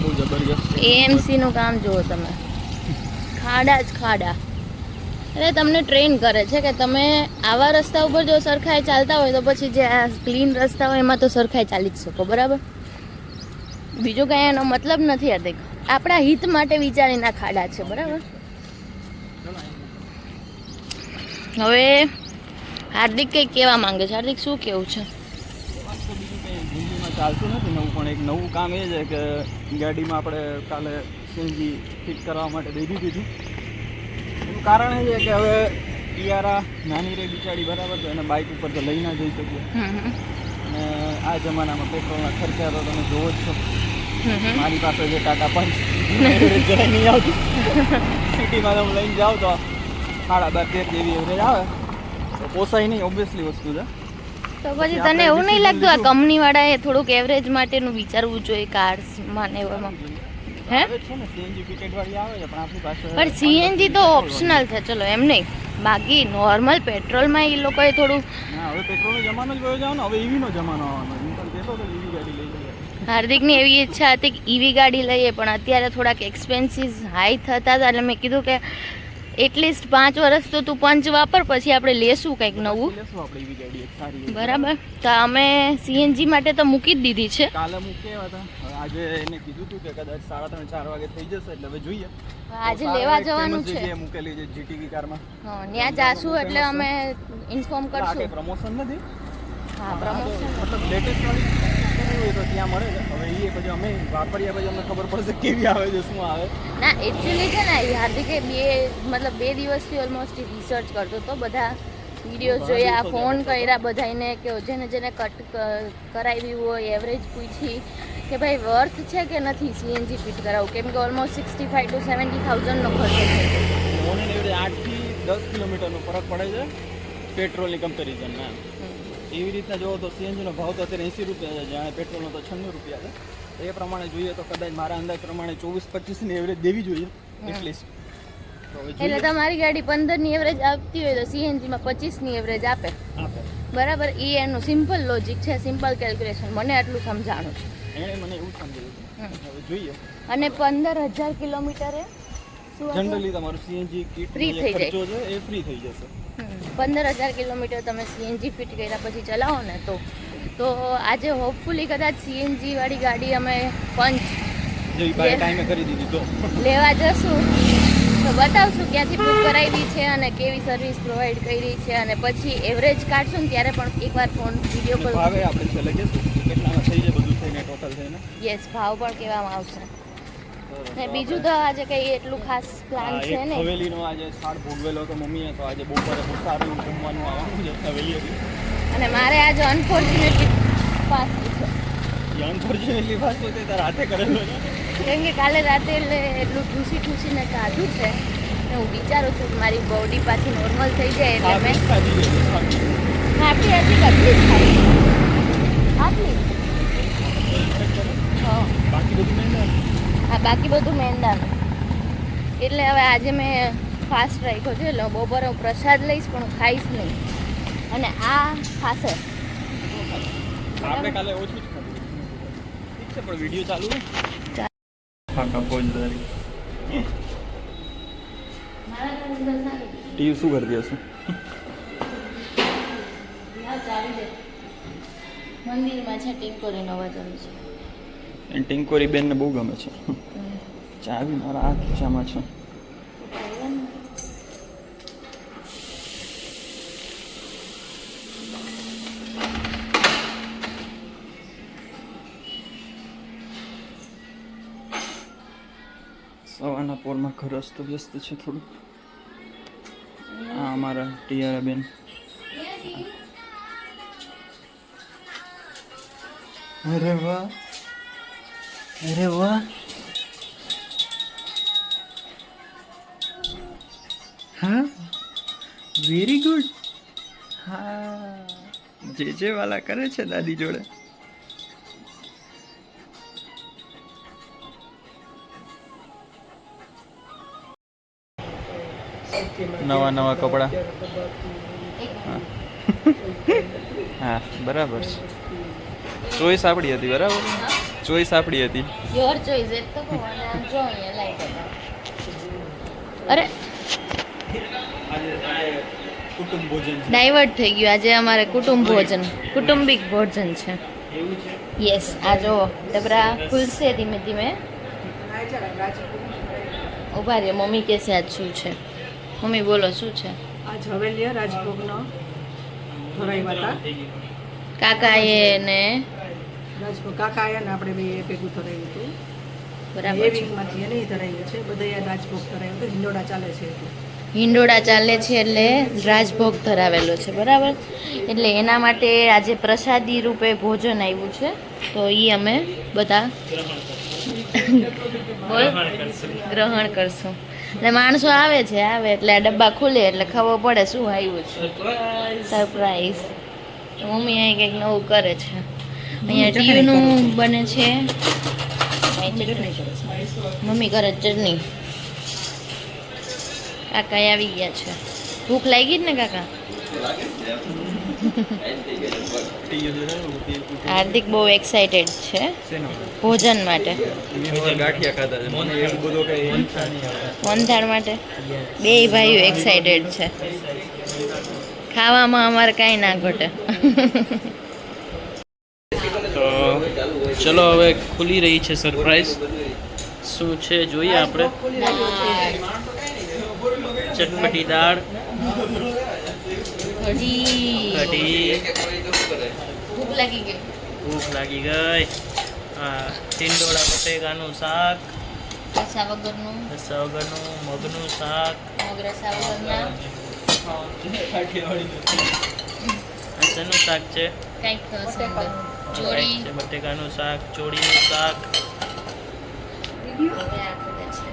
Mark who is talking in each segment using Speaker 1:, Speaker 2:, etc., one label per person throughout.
Speaker 1: બહુ જબરજસ્ત
Speaker 2: એએમસી નું કામ જુઓ તમે, ખાડા જ ખાડા. એટલે તમને ટ્રેન કરે છે કે તમે આવા રસ્તા ઉપર જો સરખાઈ ચાલતા હોય તો પછી જે આ ક્લીન રસ્તા હોય એમાં તો સરખાઈ ચાલી જ શકો, બરાબર. બીજું કંઈ એનો મતલબ નથી. આ દેખ આપણા હિત માટે વિચારીને આ ખાડા છે, બરાબર. હવે હાર્દિક કંઈક કહેવા માંગે છે. હાર્દિક શું કેવું છે?
Speaker 1: ચાલતું નથી નવું, પણ એક નવું કામ એ છે કે ગાડીમાં આપણે કાલે સીએનજી ફિટ કરવા માટે દઈ દીધી હતી. એનું કારણ એ છે કે હવે ઈયારા નાની રે બિચારી, બરાબર, તો એને બાઇક ઉપર તો લઈ ના જઈ શકીએ. અને આ જમાનામાં પેટ્રોલના ખર્ચા તો તમે જોવો જ છો. મારી પાસે જે ટાટા પંચ જરાય નહીં આવતી. સિટીમાં તમે લઈને જાઓ તો 12.5-13 જેવી એવરેજ આવે, તો પોસાય નહીં, ઓબ્વિયસલી વસ્તુ છે.
Speaker 2: તો પછી તને એવું નહીં લાગતું આ કંપની વાળાએ થોડુંક એવરેજ માટેનું વિચારવું જોઈએ કાર્સમાં ને એવામાં? હે પણ સીએનજી તો ઓપ્શનલ છે, ચલો એમ નહીં. બાકી નોર્મલ પેટ્રોલમાં એ લોકોએ થોડું.
Speaker 1: હવે પેટ્રોલનો જમાનો જ ગયો જાવ ને, હવે ઈવીનો જમાનો આવવાનો. ગાડી લઈ લઈએ.
Speaker 2: હાર્દિકની એવી ઈચ્છા હતી કે ઈવી ગાડી લઈએ, પણ અત્યારે થોડાક એક્સપેન્સીસ હાઈ થતા હતા, એટલે મેં કીધું કે એટલીસ્ટ 5 વર્ષ તો તું પંચ વાપર, પછી આપણે લેશું કંઈક નવું, બરાબર. તો અમે સીએનજી માટે તો મૂકી જ દીધી છે.
Speaker 1: કાલે મૂક્યા હતા, આજે એને કીધું હતું કે કદાચ 3:30-4 વાગે થઈ જશે, એટલે હવે જોઈએ.
Speaker 2: આજે લેવા જવાનું છે,
Speaker 1: મૂકેલી છે જીટીવી કારમાં.
Speaker 2: ત્યાં જાશું એટલે અમે ઇન્ફોર્મ કરશું.
Speaker 1: પ્રમોશન નથી.
Speaker 2: હા, પ્રમોશન
Speaker 1: મતલબ લેટેસ્ટ હોય તો ત્યાં મળે છે. હવે એ પછી અમે વાપર્યા પછી અમને ખબર પડશે કેવી આવે છે, શું આવે.
Speaker 2: ના, એકચ્યુઅલી છે ને હાર્દિકે 2 દિવસથી ઓલમોસ્ટ રિસર્ચ કરતો હતો, બધા વિડીયોઝ જોયા, ફોન કર્યા બધાને, કે જેને જેને કટ કરાવી હોય એવરેજ પૂછી કે ભાઈ વર્થ છે કે નથી સીએનજી ફિટ કરાવવું, કેમ કે ઓલમોસ્ટ 65,000 to 70,000 ખર્ચો છે.
Speaker 1: ઓન એન એવરેજ 8 થી 10 કિલોમીટરનો ફરક પડે છે પેટ્રોલની કમ્પેરિઝનમાં. એવી રીતના જોવો તો સીએનજીનો ભાવ તો અત્યારે 80 રૂપિયા છે, જાણે પેટ્રોલનો તો 96 રૂપિયા છે. એ પ્રમાણે જોઈએ તો કદાચ મારા અંદાજ પ્રમાણે 24-25ની એવરેજ દેવી જોઈએ એટલીસ્ટ.
Speaker 2: એટલે તમારી ગાડી 15ની એવરેજ આપતી હોય તો સીએનજીમાં 25ની એવરેજ આપે, બરાબર. એ એનું સિમ્પલ લોજિક છે, સિમ્પલ કેલ્ક્યુલેશન. મને આટલું સમજાણું છે,
Speaker 1: એણે મને એવું સમજાવ્યું. હવે જોઈએ.
Speaker 2: અને 15,000 કિલોમીટરે
Speaker 1: જનરલી તમારું સીએનજી કિટ
Speaker 2: ફ્રી થઈ જાય,
Speaker 1: એ ફ્રી થઈ જશે.
Speaker 2: 15,000 કિલોમીટર તમે સીએનજી ફિટ કર્યા પછી ચલાવો ને તો આજે હોપફુલી કદાચ સીએનજી વાળી ગાડી અમે પંચ
Speaker 1: ટાઈમે કરી દીધી તો
Speaker 2: લેવા જશું, તો બતાવશું ક્યાંથી બુક કરાવી છે અને કેવી સર્વિસ પ્રોવાઈડ કરી છે, અને પછી એવરેજ કાઢશું ને ત્યારે પણ એકવાર ફોન વિડીયો કોલ
Speaker 1: ભાવે આપણે છેલ્લે કહેશું કેટલામાં થઈ જાય બધું થઈને ટોટલ થઈને.
Speaker 2: યસ, ભાવ પણ કહેવામાં આવશે. ને બીજું તો આજે કઈ એટલું ખાસ પ્લાન છે ને.
Speaker 1: હવેલીનો આજે શાળ ભોગવેલો તો મમ્મીએ, તો આજે બપોરે બહુ સારું જમવાનું આવવાનું છે હવેલીથી.
Speaker 2: અને મારે આજે અનફોર્ચ્યુનેટલી ફાસ્ટ છે.
Speaker 1: અનફોર્ચ્યુનેટલી ફાસ્ટ તો તે તાર હાથે કરેલો છે,
Speaker 2: કેમ કે કાલે રાતે એટલે એટલું ઠૂસીને ખાધું છે ને હું વિચારું છું કે મારી બોડી પાછી નોર્મલ થઈ જાય એટલે મેં આટલી હજી કેટલી ખાઈ આટલી.
Speaker 1: બાકી બધું મહેંગાનું.
Speaker 2: હા, બાકી બધું મહેંદાનું. એટલે હવે આજે મેં ફાસ્ટ રાખ્યો છે, એટલે બપોરે હું પ્રસાદ લઈશ પણ હું ખાઈશ નહીં, અને આ ખાશે.
Speaker 1: આપણે કાલે ઓછું જ ખાધું, ઠીક છે, પણ વિડીયો ચાલુ છે. ટીવી શું કરતી હશે?
Speaker 2: મંદિરમાં છે ટિંકોરીનો અવાજ આવે છે.
Speaker 1: ટિંકોરી બેનને બહુ ગમે છે. ચાવી મારા આ ખીચામાં છે. સવારના પોરમાં ઘર અસ્ત વ્યસ્ત છે થોડુંક. આ અમારા ટીયારા બેન. અરે વાહ, અરે વાહ. હા, વેરી ગુડ. હા, જે વાલા કરે છે દાદી જોડે. નવા કપડા. હા, બરાબર છે. ચોઈસ આપણી હતી, બરાબર. ચોઈસ આપણી હતી.
Speaker 2: યોર ચોઈસ એ તો કહું અને આમ જો અહીંયા લાઈટ અરે
Speaker 1: આજે કુટુંબ ભોજન છે.
Speaker 2: ડાયવર્ટ થઈ ગયું આજે અમારે કુટુંબિક ભોજન છે.
Speaker 1: એવું છે.
Speaker 2: યસ આ જો ડબરા ખુલશે ધીમે ધીમે. ઉભા રહ્યો મમ્મી કહેશે આજ શું છે. મમ્મી બોલો શું છે.
Speaker 3: આજ હવેલીએ રાજભોગનો ધરાવ્યા હતા.
Speaker 2: કાકાએ ને
Speaker 3: રાજભોગ કાકાએ ને આપણે બે ભેગું ધરાવ્યું હતું.
Speaker 2: બરાબર
Speaker 3: એ
Speaker 2: છે.
Speaker 3: વીકમાંથી એને ધરાવ્યું છે. બધા રાજભોગ ધરાવ્યું હતું. હિંડોળા ચાલે છે એટલે.
Speaker 2: હિંડોળા ચાલે છે એટલે રાજભોગ ધરાવેલો છે બરાબર. એટલે એના માટે આજે પ્રસાદી રૂપે ભોજન આવ્યું છે તો એ અમે બધા બોલ ગ્રહણ કરશું. એટલે માણસો આવે એટલે આ ડબ્બા ખુલે એટલે ખબર પડે શું આવ્યું છે. સરપ્રાઈઝ. મમ્મી અહીં કંઈક નવું કરે છે. અહીંયા ટીયુનું બને છે. મમ્મી કરે ચટણી. કાકા આવી ગયા છે. ભૂખ લાગી જ ને કાકા. હાર્દિક બહુ એક્સાઇટેડ છે ભોજન માટે.
Speaker 1: ગાંઠિયા ખાધા છે. મને એવું બધું કઈ ઈચ્છા નહીં આવે.
Speaker 2: વંથાણ માટે બે ભાઈઓ એક્સાઇટેડ છે. ખાવામાં અમારે કાંઈ ના ઘટે.
Speaker 4: તો ચલો હવે ખુલી રહી છે સરપ્રાઈઝ. શું છે જોઈએ આપણે. ચટપટી દાળ, કઢી.
Speaker 2: ભૂખ લાગી ગઈ.
Speaker 4: ભૂખ લાગી ગઈ. હા, ટીંડોળા બટેકાનું શાક,
Speaker 2: રસા વગરનું
Speaker 4: મગનું શાક.
Speaker 2: મગ રસા વગરના
Speaker 4: આ શેનું શાક છે?
Speaker 2: કંઈક ચોળી.
Speaker 4: કંઈક છે બટેકાનું શાક, ચોળીનું શાક.
Speaker 2: હવે આ બધે છે.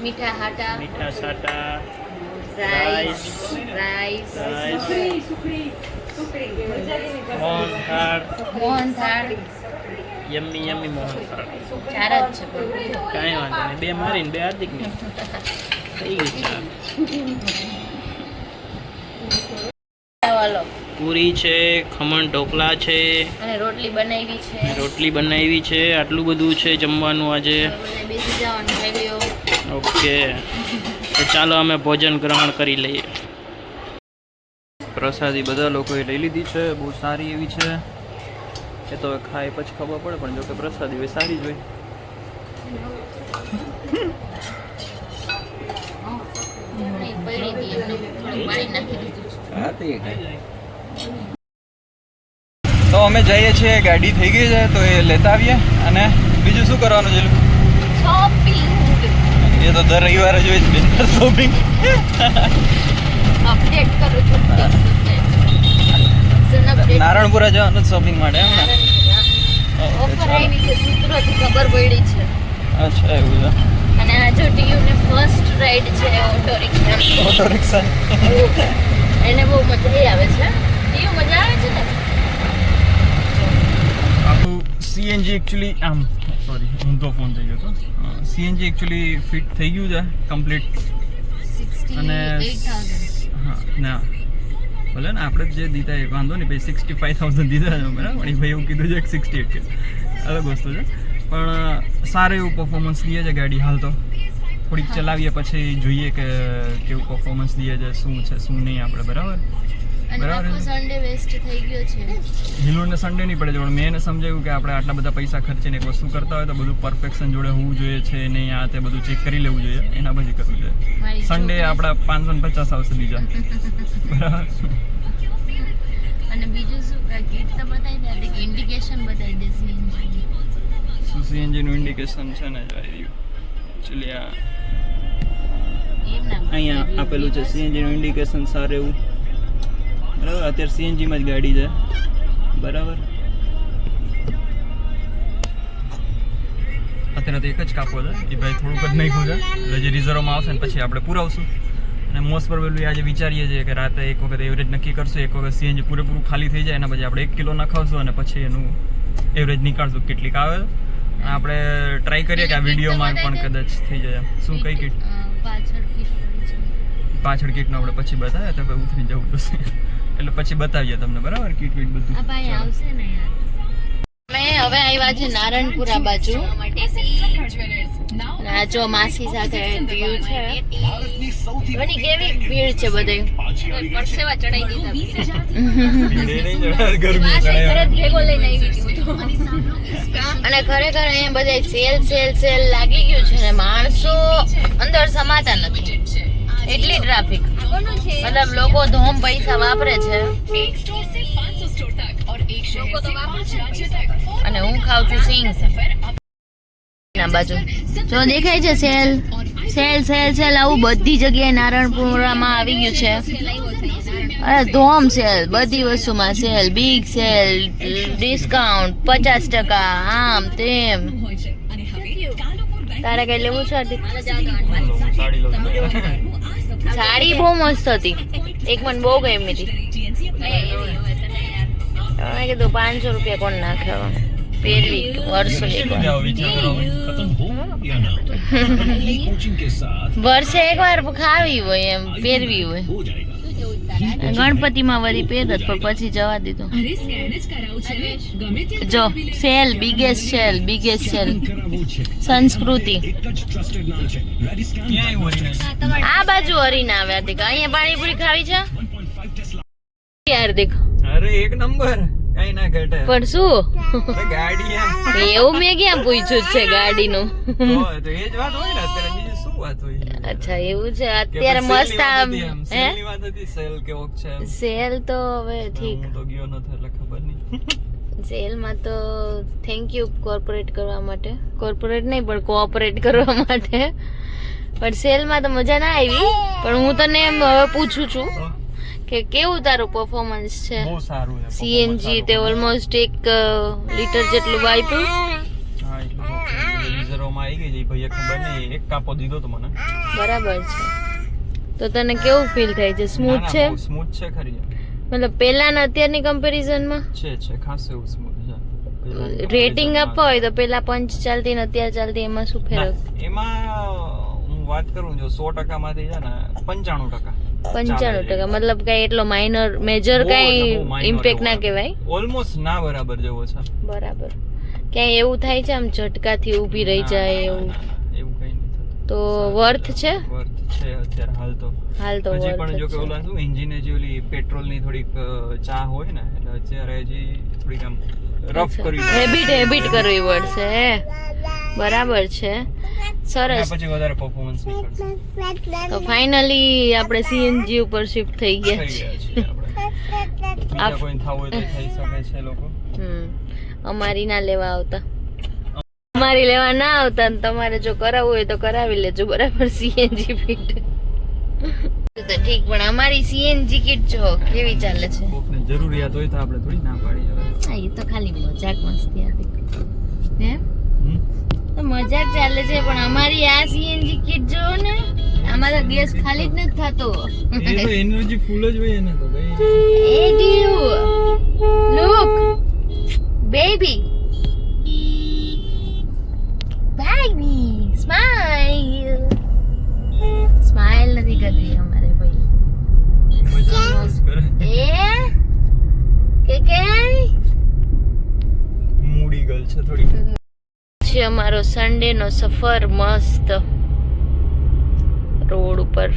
Speaker 2: મીઠા હાટા,
Speaker 4: મીઠા સાટા,
Speaker 2: rice, mohanthal.
Speaker 4: Yummy yummy mohanthal.
Speaker 2: ચાર જ છે પણ.
Speaker 4: કાંઈ વાંધો નહીં. બે મારીને બે હાર્દિકની થઈ ગઈ ચા.
Speaker 2: ચાલો.
Speaker 4: પૂરી છે, ખમણ ઢોકળા છે,
Speaker 2: અને રોટલી બનાવી છે.
Speaker 4: રોટલી બનાવી છે. આટલું બધું છે જમવાનું આજે.
Speaker 2: બધા બેસી જવાનું રેડિયો.
Speaker 4: ઓકે, તો ચાલો અમે ભોજન ગ્રહણ કરી લઈએ.
Speaker 1: પ્રસાદી બધા લોકોએ લઈ લીધી છે. બહુ સારી એવી છે. એ તો હવે ખાય પછી ખબર પડે પણ જો કે પ્રસાદી હોય સારી જ હોય.
Speaker 2: પડી હતી એમને પાણી નાખી દીધું છે.
Speaker 1: તો અમે જઈએ છીએ. ગાડી થઈ ગઈ છે તો એ લેતા આવીએ. અને બીજું શું કરવાનું છે?
Speaker 2: શોપિંગ
Speaker 1: એ તો દર રવિવારે જ હોય છે શોપિંગ.
Speaker 2: અપડેટ કરું છું.
Speaker 1: નારણપુરા જવાનું શોપિંગ માટે એમ ને?
Speaker 2: ઓફર આવી છે. સૂત્રોથી ખબર પડી છે.
Speaker 1: અચ્છા એવું છે.
Speaker 2: અને આ જો ટીયુને ફર્સ્ટ રાઈડ છે ઓટો રિક્ષા.
Speaker 1: ઓટો રિક્ષા
Speaker 2: એને બહુ મજા આવે છે. ટીયુ મજા આવે છે ને.
Speaker 1: આપણું સીએનજી એકચ્યુઅલી સોરી ઊંધો ફોન થઈ ગયો હતો. સીએનજી એકચ્યુઅલી ફિટ થઈ ગયું છે કમ્પ્લીટ. અને
Speaker 2: 68,000.
Speaker 1: હા ના ભલે ને આપણે જે દીધા એ વાંધો નહીં. પછી 65,000 દીધા છે બરાબર. પણ એ ભાઈ એવું કીધું છે કે 68 કે અલગ વસ્તુ છે. પણ સારું એવું પરફોર્મન્સ દે છે ગાડી. હાલ તો થોડીક ચલાવીએ પછી જોઈએ કે કેવું પરફોર્મન્સ દે છે, શું છે શું નહીં આપણે. બરાબર
Speaker 2: અને આખો સન્ડે વેસ્ટ થઈ ગયો છે.
Speaker 1: હિલોને સન્ડે નહીં પડે પણ મેં એને સમજાવ્યું કે આપણે આટલા બધા પૈસા ખર્ચીને એક વસ્તુ કરતા હોય તો બધું પરફેક્શન જોડે હોવું જોઈએ છે નહીં. આ તે બધું ચેક કરી લેવું જોઈએ. એના પછી કરવું જોઈએ. સન્ડે આપણા 550 આવશે બીજા. બરાબર.
Speaker 2: અને બીજું શું ગીત તો બતાવી દે. ઇન્ડિકેશન બતાવી દે સીએનજી.
Speaker 1: શું સીએનજીનું ઇન્ડિકેશન છે ને એકચ્યુઅલી આ અહીંયા આપેલું છે સીએનજીનું ઇન્ડિકેશન સારું એવું. બરાબર. અત્યારે સીએનજીમાં જ ગાડી છે. બરાબર. અત્યારે તો એક જ કાપો છે એ ભાઈ થોડુંક જ નાખ્યું છે. એટલે જે રિઝર્વમાં આવશે ને પછી આપણે પુરાવશું. અને મોસ્ટ પ્રોબેબલી આજે વિચારીએ છીએ કે રાતે એક વખત એવરેજ નક્કી કરશું. એક વખત સીએનજી પૂરેપૂરું ખાલી થઈ જાય એના પછી આપણે 1 કિલો નખાવશું અને પછી એનું એવરેજ નીકાળશું કેટલીક આવે. આપણે ટ્રાય કરીએ કે આ વિડીયોમાં પણ કદાચ થઈ જાય. શું કઈ કીટ
Speaker 2: પાછળ કીટ પડી છે.
Speaker 1: પાછળ કીટનું આપણે પછી બતાવ્યા તો ઉતરી જવું પડશે એટલે પછી બતાવીએ તમને બરાબર કીટ વીટ બધું.
Speaker 2: આ ભાઈ આવશે ને યાર. અમે હવે આવ્યા છે નારણપુરા બાજુ. ના જો માસી સાથે વ્યૂ છે. ઘણી કેવી ભીડ છે બધે. પરસેવા ચડાઈ દીધા. અને ખરેખર અહીંયા બધે સેલ લાગી ગયું છે ને માણસો અંદર સમાતા નથી. એટલી ટ્રાફિક, મતલબ લોકો ધોમ પૈસા વાપરે છે. અને હું ખાઉં છું સિંગ ના બાજુ. જો દેખાય છે સેલ આવું બધી જગ્યાએ નારણપુરામાં આવી ગયું છે. અરે ધોમ સેલ, બધી વસ્તુમાં સેલ, બિગ સેલ, ડિસ્કાઉન્ટ 50%, આમ તેમ. તારે કઈ લેવું છે? સાડી બહુ મસ્ત હતી, એક મને બહુ ગમી હતી. મેં કીધું 500 રૂપિયા કોણ નાખે પહેરવી વર્ષે એકવાર ખાવી હોય એમ પહેરવી હોય. ગણપતિમાં વળી પહેરત પણ પછી જવા દીધું. જો સેલ, બિગેસ્ટ સેલ સંસ્કૃતિ આ બાજુ હરીને આવ્યા હતી. અહીંયા પાણીપુરી ખાવી છે યાર? દેખ
Speaker 1: અરે એક નંબર, કઈ ના ઘટે.
Speaker 2: પણ શું
Speaker 1: ગાડી
Speaker 2: એવું મેં ક્યાં પૂછ્યું છે ગાડીનું?
Speaker 1: તો એ જ વાત હોય ને અત્યારે, બીજી શું વાત હોય?
Speaker 2: અચ્છા એવું છે. અત્યારે મસ્ત આમ હે
Speaker 1: સેલની વાત હતી. સેલ કેવો છે?
Speaker 2: સેલ તો હવે ઠીક.
Speaker 1: હું તો ગયો નતો એટલે ખબર નહીં.
Speaker 2: સેલમાં તો થેન્ક યુ કોર્પોરેટ કરવા માટે. કોર્પોરેટ નહીં પણ કોઓપરેટ કરવા માટે. પણ સેલમાં તો મજા ના આવી. પણ હું તને એમ હવે પૂછું છું કે કેવું તારું પરફોર્મન્સ છે?
Speaker 1: બહુ સારું છે.
Speaker 2: સીએનજી તે ઓલમોસ્ટ 1 લીટર જેટલું વાપર્યું.
Speaker 1: હા એટલું રિઝર્વમાં આવી ગઈ છે ભાઈએ, ખબર નહીં એક કાપો દીધો તો મને.
Speaker 2: બરાબર છે. તો તને કેવું ફીલ થાય છે? સ્મૂથ છે?
Speaker 1: સ્મૂથ છે ખરી,
Speaker 2: મતલબ પહેલા ને અત્યારની કમ્પેરિઝનમાં
Speaker 1: છે ખાસ એવું સ્મૂથ છે.
Speaker 2: રેટિંગ આપવા હોય તો પહેલા પંચ ચાલતી ને અત્યારે ચાલતી એમાં શું ફેરક?
Speaker 1: એમાં હું વાત કરું જો 100% માંથી છે ને 95%.
Speaker 2: 95% મતલબ કઈ એટલો માઇનર મેજર કઈ ઇમ્પેક્ટ ના કહેવાય.
Speaker 1: ઓલમોસ્ટ ના બરાબર જેવો છે.
Speaker 2: બરાબર. ક્યાંય એવું થાય છે આમ ઝટકાથી ઊભી રહી જાય એવું?
Speaker 1: એવું કઈ નહીં થતું.
Speaker 2: તો વર્થ છે?
Speaker 1: વર્થ છે અત્યારે હાલ તો હજી પણ જો કે ઓલા શું એન્જિન જે ઓલી પેટ્રોલ ની થોડીક ચા હોય ને એટલે અત્યારે હજી થોડીક આમ રફ કરી
Speaker 2: હેબિટ કરવી પડશે. બરાબર છે, સરસ.
Speaker 1: પછી વધારે પરફોર્મન્સ નીકળશે.
Speaker 2: તો ફાઇનલી આપણે સીએનજી ઉપર શિફ્ટ થઈ ગયા
Speaker 1: થઈ ગયા છીએ આપણે. બીજા કોઈ થાવ હોય તો થઈ શકે છે લોકો.
Speaker 2: અમારી ના લેવા આવતા. અમારી લેવા ના આવતા ને તમારે જો કરાવવું હોય તો કરાવી લેજો, બરાબર? સીએનજી ફિટ તો ઠીક, પણ અમારી સીએનજી કિટ જો કેવી ચાલે છે.
Speaker 1: કોકને જરૂરિયાત હોય તો આપણે થોડી ના પાડી હવે.
Speaker 2: હા એ તો ખાલી મજાક મસ્તી હતી. હે તો મજાક ચાલે છે, પણ અમારી આ સીએનજી કિટ જો ને આમાં તો ગેસ ખાલી જ નથી થતો.
Speaker 1: એ તો એનર્જી ફૂલ જ હોય એને તો ભાઈ.
Speaker 2: એ ડીયુ લુક બેબી સ્માઈલ નથી કરવી અમારે ભાઈ.
Speaker 1: મજા કરે
Speaker 2: કે
Speaker 1: મૂડી ગર્લ છે થોડી.
Speaker 2: છે અમારો સન્ડે નો સફર. મસ્ત રોડ ઉપર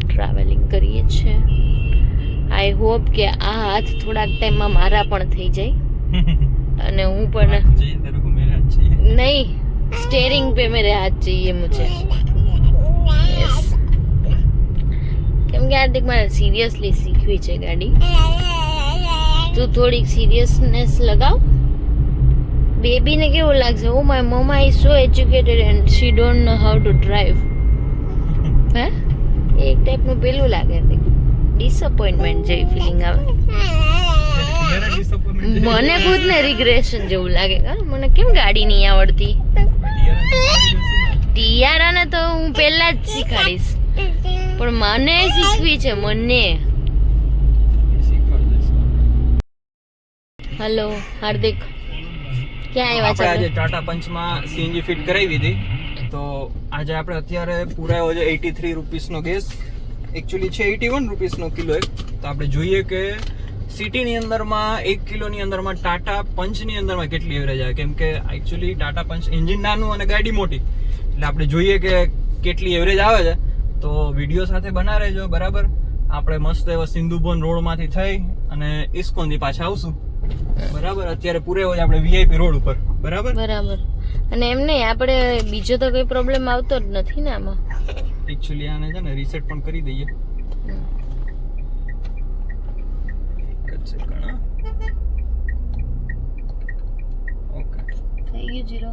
Speaker 2: ટ્રાવેલિંગ કરીએ છીએ. આઈ હોપ કે આ હાથ થોડાક ટાઈમમાં મારા પણ થઈ જાય અને હું પણ નહીં. स्टेयरिंग पे मेरे हाथ चाहिए मुझे. yes. કેમ કે હાર્દિક મારે સિરિયસલી શીખવી છે ગાડી. તું થોડીક સિરિયસનેસ લગાવ. બેબીને કેવું લાગશે? Oh my mamma is so educated and she don't know how to drive. Hey એક ટાઈપનું પેલું લાગે, ડિસઅપોઇન્ટમેન્ટ જેવી ફિલિંગ આવે. મને ખુદને રિગ્રેશન જેવું લાગે. મને કેમ ગાડી નહીં આવડતી? ટિયારાને તો હું પહેલા જ શીખાડીશ, પણ મને શીખવી છે. મને હેલો હાર્દિક, ક્યાં આવ્યા છે?
Speaker 1: આજે ટાટા પંચમાં સીએનજી ફિટ કરાવી હતી. તો આજે આપણે અત્યારે પુરાયો છે 83 રૂપીસનો ગેસ એકચ્યુઅલી છે 81 રૂપીસનો કિલો એક. તો આપણે જોઈએ કે સિટીની અંદરમાં 1 કિલોની અંદરમાં ટાટા પંચની અંદરમાં કેટલી એવરેજ આવે, કેમ કે એકચ્યુઅલી ટાટા પંચ એન્જિન નાનું અને ગાડી મોટી, એટલે આપણે જોઈએ કે કેટલી એવરેજ આવે છે. તો વિડીયો સાથે બના રહેજો. બરાબર, આપણે મસ્ત એવા સિંધુભવન રોડમાંથી થઈ અને ઇસ્કોનથી પાછા આવશું. બરાબર, અત્યારે પૂરેવો જ આપણે વીઆઈપી રોડ ઉપર. બરાબર
Speaker 2: બરાબર. અને એમ નહીં, આપણે બીજો તો કોઈ પ્રોબ્લેમ આવતો જ નથી ને આમાં.
Speaker 1: એકચ્યુઅલી આને છે ને રીસેટ પણ કરી દઈએ. ઓકે,
Speaker 2: થઈ ગયું 0.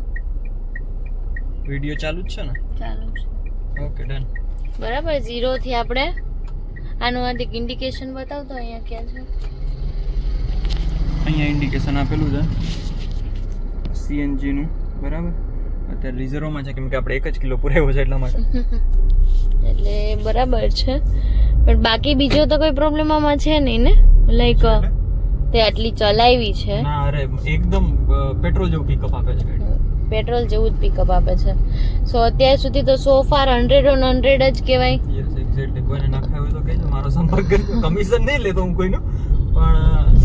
Speaker 1: વિડીયો ચાલુ જ છે ને?
Speaker 2: ચાલુ છે.
Speaker 1: Okay, done.
Speaker 2: બરાબર, 0 થી આપણે આનું એક ઇન્ડિકેશન બતાવતો અહીંયા ક્યાં છે.
Speaker 1: અહીંયા ઇન્ડિકેશન આપેલું છે સીએનજી નું. બરાબર, અત્યારે રિઝર્વમાં છે કેમ કે આપણે 1 જ કિલો પુરાવ્યો છે એટલા માટે.
Speaker 2: એટલે બરાબર છે, પણ બાકી બીજો તો કોઈ પ્રોબ્લેમ આમાં છે નહીં ને? લાઈક તે આટલી ચલાવી છે.
Speaker 1: ના, અરે એકદમ પેટ્રોલ જેવું પિકઅપ આપે છે ગાડી.
Speaker 2: પેટ્રોલ જેવું જ પિકઅપ આપે છે. સો અત્યાર સુધી તો સો ફાર 100 on 100 જ કહેવાય.
Speaker 1: Yes, exactly. કોઈને નાખાય હોય તો કહેજો, મારો સંપર્ક કરજો. કમિશન નહીં લેતો હું કોઈનું, પણ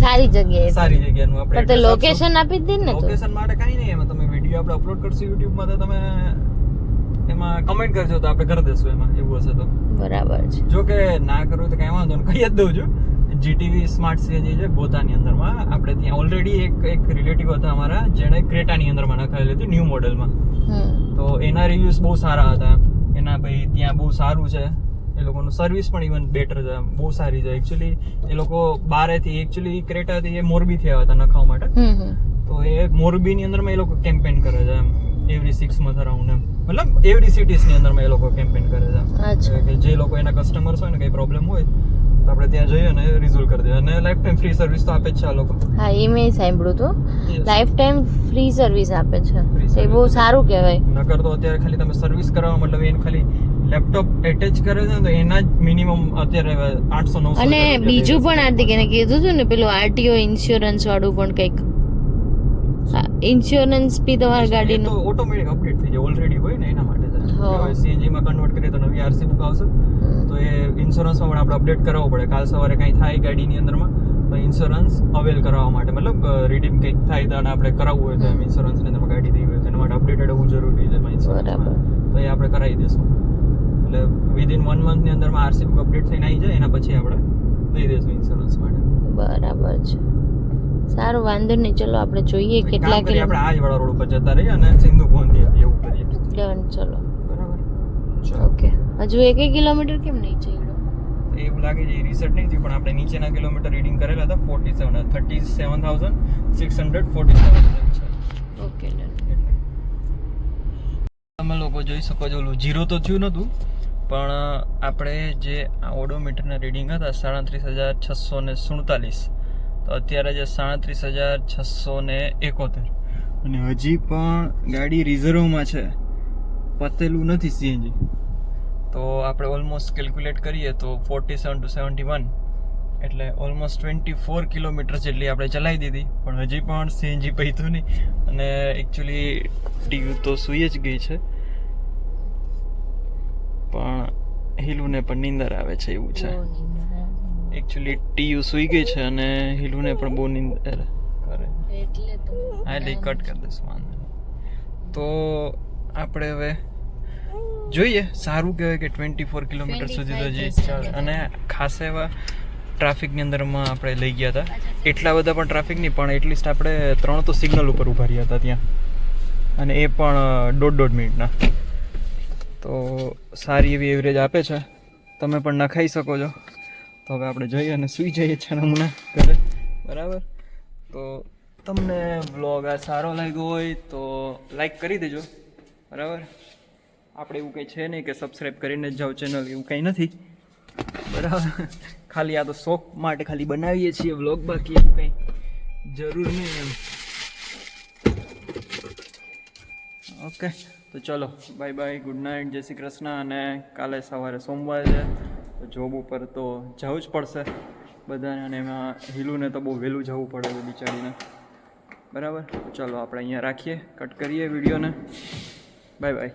Speaker 2: સારી જગ્યાએ.
Speaker 1: સારી જગ્યાનું આપણે.
Speaker 2: પણ તે લોકેશન આપી જ દે ને.
Speaker 1: લોકેશન માટે કાંઈ નહીં, એમાં તમે વિડીયો આપણે અપલોડ કરશું યુટ્યુબમાં તો તમે એમાં કમેન્ટ કરજો તો આપણે કરી દઈશું એમાં, એવું હશે તો.
Speaker 2: બરાબર છે.
Speaker 1: જો કે ના કરવું તો કાંઈ વાંધો નહીં, કહી જ દઉં છું. જીટીવી સ્માર્ટ સીએનજી છે ગોતાની અંદરમાં. આપણે ત્યાં ઓલરેડી એક રિલેટિવ હતા અમારા, જેણે ક્રેટાની અંદરમાં નખાવેલી હતી ન્યૂ મોડેલમાં. તો એના રિવ્યુઝ બહુ સારા હતા. એના ભાઈ ત્યાં બહુ સારું છે, એ લોકોનું સર્વિસ પણ ઇવન બેટર છે, બહુ સારી છે. એકચ્યુઅલી એ લોકો બારેથી, એકચ્યુઅલી ક્રેટાથી એ મોરબીથી આવ્યા હતા નખાવા માટે. તો એ મોરબીની અંદરમાં એ લોકો કેમ્પેન કરે છે એમ, એવરી 6 month અરાઉન્ડ એમ, મતલબ એવરી સિટીઝની અંદરમાં એ લોકો કેમ્પેન કરે છે કે જે લોકો એના કસ્ટમર્સ હોય ને કંઈ પ્રોબ્લેમ હોય તો આપણે ત્યાં જઈએ અને રિઝોલ્વ કરી દઈએ. અને લાઈફ ટાઈમ ફ્રી સર્વિસ તો આપે જ છે આ લોકો.
Speaker 2: હા, એ મેં સાંભળ્યું તો. લાઈફ ટાઈમ ફ્રી સર્વિસ આપે છે, એ બહુ સારું કહેવાય.
Speaker 1: નકર તો અત્યારે ખાલી તમે સર્વિસ કરાવવા મતલબ એને ખાલી લેપટોપ એટેચ કરે છે તો એના જ મિનિમમ અત્યારે 800-900.
Speaker 2: અને બીજું પણ હાર્દિકે કીધું હતું ને, પેલું આરટીઓ ઇન્સ્યોરન્સ વાળું પણ કંઈક. ઇન્સ્યોરન્સ બી તમારી ગાડીનું
Speaker 1: તો ઓટોમેટિક અપડેટ થઈ જાય, ઓલરેડી હોય ને એના માટે છે. હવે સીએનજી માં કન્વર્ટ કરીએ તો નવી આરસી બુક આવશે, તો એ ઇન્સ્યોરન્સમાં પણ આપણે અપડેટ કરાવવો પડે. કાલ સવારે કંઈ થાય ગાડીની અંદરમાં તો ઇન્સ્યોરન્સ અવેલ કરાવવા માટે, મતલબ રીડીમ કંઈક થાય તો આપણે કરાવવું હોય તો એમ ઇન્સ્યોરન્સની અંદરમાં ગાડી થઈ હોય તો એના માટે અપડેટેડ હોવું જરૂરી છે ઇન્સ્યોરન્સમાં. તો એ આપણે કરાવી દઈશું. એટલે વિધિન 1 monthની અંદરમાં આરસી બુક અપડેટ થઈને આવી જાય, એના પછી આપણે દઈ દઈશું ઇન્સ્યોરન્સ માટે.
Speaker 2: બરાબર છે. સારું, વાંધો નહીં. ચલો આપણે જોઈએ કેટલા કિલો.
Speaker 1: આપણે આજ વાળા રોડ ઉપર જતા રહીએ અને સિંધુભવનથી એવું કરીએ.
Speaker 2: ડન. ચલો,
Speaker 1: બરાબર.
Speaker 2: ઓકે. હજુ 1 કિલોમીટર કેમ નહીં ચાલ્યો?
Speaker 1: એવું લાગે છે રીસેટ નહીં થયું, પણ આપણે નીચેના કિલોમીટર રીડિંગ કરેલા હતા 37,647 છે.
Speaker 2: Okay, done.
Speaker 1: તમે લોકો જોઈ શકો છો, ઓલું 0 તો થયું નહોતું, પણ આપણે જે આ ઓડોમીટરના રીડિંગ હતા 37,647, તો અત્યારે જે 37,671, અને હજી પણ ગાડી રિઝર્વમાં છે, પતેલું નથી સીએનજી. તો આપણે ઓલમોસ્ટ કેલ્ક્યુલેટ કરીએ તો 47 to 71, એટલે ઓલમોસ્ટ 24 કિલોમીટર જેટલી આપણે ચલાવી દીધી, પણ હજી પણ સીએનજી પૈતું નહીં. અને એકચ્યુઅલી ટીયુ તો સૂઈ જ ગઈ છે, પણ હિલુને પણ નીંદર આવે છે એવું છે. એકચ્યુઅલી ટીયુ સૂઈ ગઈ છે અને હિલુને પણ બહુ નીંદર કરે.
Speaker 2: એટલે તો
Speaker 1: હા, એટલે કટ કરી દઈશું, વાંધો નહીં. તો આપણે હવે જોઈએ, સારું કહેવાય કે 24 કિલોમીટર સુધી તો જે ચાલે. અને ખાસ એવા ટ્રાફિકની અંદરમાં આપણે લઈ ગયા હતા, એટલા બધા પણ ટ્રાફિક નહીં, પણ એટલીસ્ટ આપણે 3 તો સિગ્નલ ઉપર ઊભા રહ્યા હતા ત્યાં, અને એ પણ 1.5 મિનિટના. તો સારી એવી એવરેજ આપે છે, તમે પણ નખાઈ શકો છો. તો હવે આપણે જઈએ અને સૂઈ જઈએ છે હમણાં ઘરે. બરાબર, તો તમને વ્લોગ આ સારો લાગ્યો હોય તો લાઈક કરી દેજો. બરાબર, આપણે એવું કંઈ છે નહીં કે સબસ્ક્રાઈબ કરીને જ જાઓ ચેનલ, એવું કંઈ નથી. બરાબર, ખાલી આ તો શોખ માટે ખાલી બનાવીએ છીએ વ્લોગ, બાકી એવું કંઈ જરૂર નહીં એમ. ઓકે, તો ચલો બાય બાય, ગુડ નાઇટ, જય શ્રી કૃષ્ણ. અને કાલે સવારે સોમવાર છે તો જોબ ઉપર તો જવું જ પડશે બધાને, અને એમાં હિલુને તો બહુ વહેલું જવું પડે છે બિચારીને. બરાબર, ચલો આપણે અહીંયા રાખીએ, કટ કરીએ વિડીયોને. Bye bye.